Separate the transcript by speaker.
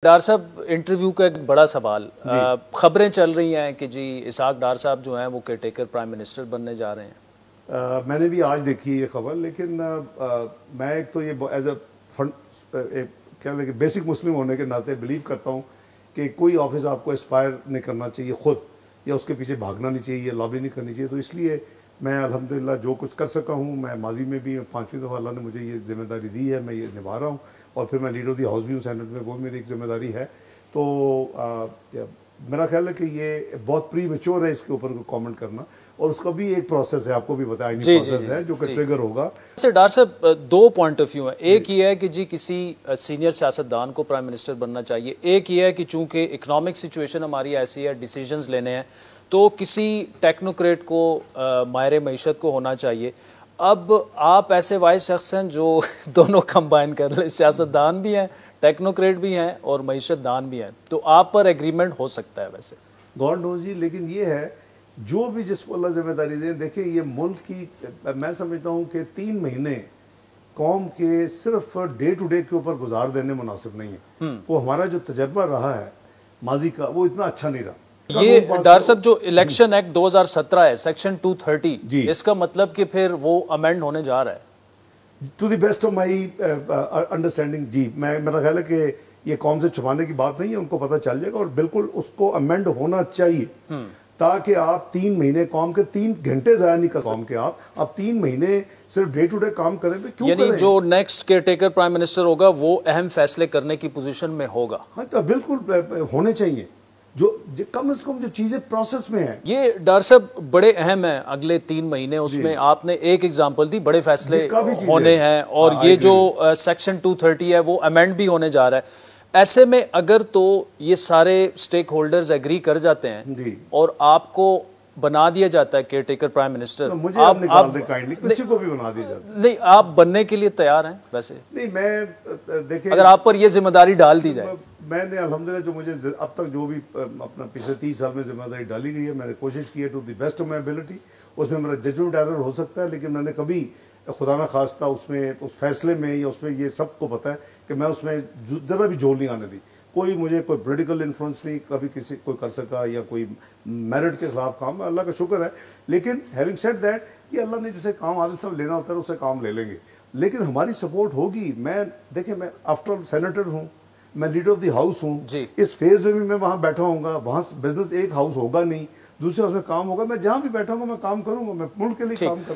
Speaker 1: ڈار صاحب انٹرویو کا ایک بڑا سوال خبریں چل رہی ہیں کہ جی اسحاق ڈار صاحب جو ہیں وہ کیئر ٹیکر پرائم منسٹر بننے جا رہے ہیں.
Speaker 2: میں نے بھی آج دیکھی یہ خبر، لیکن میں ایک تو یہ ایز اے کیا لگے بیسک مسلم ہونے کے ناطے بلیو کرتا ہوں کہ کوئی آفس آپ کو اسپائر نہیں کرنا چاہیے خود، یا اس کے پیچھے بھاگنا نہیں چاہیے، لابی نہیں کرنی چاہیے. تو اس لیے میں الحمدللہ جو کچھ کر سکا ہوں، میں ماضی میں بھی 5ویں دفعہ اللہ نے مجھے یہ ذمہ داری دی ہے، میں یہ نبھا رہا ہوں. اور پھر میں لیڈر آف دی ہاؤس بھی ہوں سینٹ میں، وہ میری ایک ذمہ داری ہے. تو میرا خیال ہے کہ یہ بہت پری میچور ہے اس کے اوپر کامنٹ کرنا، اور اس کا بھی ایک پروسیس ہے، آپ کو بھی بتایا پروسیس ہے جو کہ ٹریگر ہوگا.
Speaker 1: ڈار صاحب دو پوائنٹ آف ویو ہیں. ایک یہ ہے کہ جی کسی سینئر سیاستدان کو پرائم منسٹر بننا چاہیے، ایک یہ ہے کہ چونکہ اکنامک سچویشن ہماری ایسی ہے، ڈیسیجنز لینے ہیں تو کسی ٹیکنوکریٹ کو ماہر معیشت کو ہونا چاہیے. اب آپ ایسے وائس شخص ہیں جو دونوں کمبائن کر رہے، سیاستدان بھی ہیں، ٹیکنوکریٹ بھی ہیں اور معیشت دان بھی ہیں، تو آپ پر ایگریمنٹ ہو سکتا ہے ویسے.
Speaker 2: گاڈ نوز جی. لیکن یہ ہے جو بھی جس کو اللہ ذمہ داری دیں، دیکھیں یہ ملک کی، میں سمجھتا ہوں کہ 3 مہینے قوم کے صرف ڈے ٹو ڈے کے اوپر گزار دینے مناسب نہیں ہے. وہ ہمارا جو تجربہ رہا ہے ماضی کا وہ اتنا اچھا نہیں رہا.
Speaker 1: یہ ڈار صاحب جو الیکشن ایکٹ 2017 ہے سیکشن 230، اس کا مطلب کہ پھر وہ امینڈ ہونے جا رہا ہے
Speaker 2: to the best of my understanding. جی میرا خیال ہے کہ یہ قوم سے چھپانے کی بات نہیں ہے، ان کو پتہ چل جائے گا، اور بالکل اس کو امینڈ ہونا چاہیے تاکہ آپ 3 مہینے قوم کے 3 گھنٹے ضائع نہیں کر قوم کے. آپ 3 مہینے صرف ڈے ٹو ڈے کام کریں پہ کیوں کریں؟
Speaker 1: یعنی جو next care taker prime minister ہوگا وہ اہم فیصلے کرنے کی پوزیشن میں ہوگا.
Speaker 2: ہاں تو بالکل ہونے چاہیے، جو کم از کم جو چیزیں پروسیس میں ہیں.
Speaker 1: یہ ڈار صاحب بڑے اہم ہیں اگلے 3 مہینے، اس میں آپ نے ایک ایگزامپل دی، بڑے فیصلے ہونے ہیں، اور یہ جو سیکشن 230 ہے وہ امینڈ بھی ہونے جا رہا ہے. ایسے میں اگر تو یہ سارے سٹیک ہولڈرز ایگری کر جاتے ہیں اور آپ کو بنا دیا جاتا ہے کیئر ٹیکر پرائم منسٹر،
Speaker 2: مجھے آپ نکال دیں کائنڈلی، کسی کو بھی بنا دیا جاتا ہے.
Speaker 1: نہیں، آپ بننے کے لیے تیار ہیں ویسے؟
Speaker 2: نہیں، میں دیکھیں
Speaker 1: اگر آپ پر یہ ذمہ داری ڈال دی جائے.
Speaker 2: میں نے الحمدللہ جو مجھے اب تک جو بھی اپنا پچھلے 30 سال میں ذمہ داری ڈالی گئی ہے، میں نے کوشش کی ہے to the best of my ability. اس میں میرا ججمنٹ ایرر ہو سکتا ہے، لیکن میں نے کبھی خدا نہ خواستہ اس میں اس فیصلے میں یا اس میں یہ سب کو پتہ ہے کہ میں اس میں ذرا بھی جول نہیں آنے دی. کوئی مجھے کوئی پولیٹیکل انفلوئنس نہیں کبھی کسی کوئی کر سکا، یا کوئی میرٹ کے خلاف کام، اللہ کا شکر ہے. لیکن ہیونگ سیڈ دیٹ، یہ اللہ نے جسے کام عادل صاحب لینا ہوتا ہے اسے کام لے لیں گے، لیکن ہماری سپورٹ ہوگی. میں دیکھیں، میں آفٹر آل سینیٹر ہوں، میں لیڈر آف دی ہاؤس ہوں. اس فیز میں بھی میں وہاں بیٹھا ہوں گا. وہاں بزنس ایک ہاؤس ہوگا نہیں، دوسرے ہاؤس میں کام ہوگا. میں جہاں بھی بیٹھا ہوں گا میں کام کروں گا، میں ملک کے لیے کام کروں گا.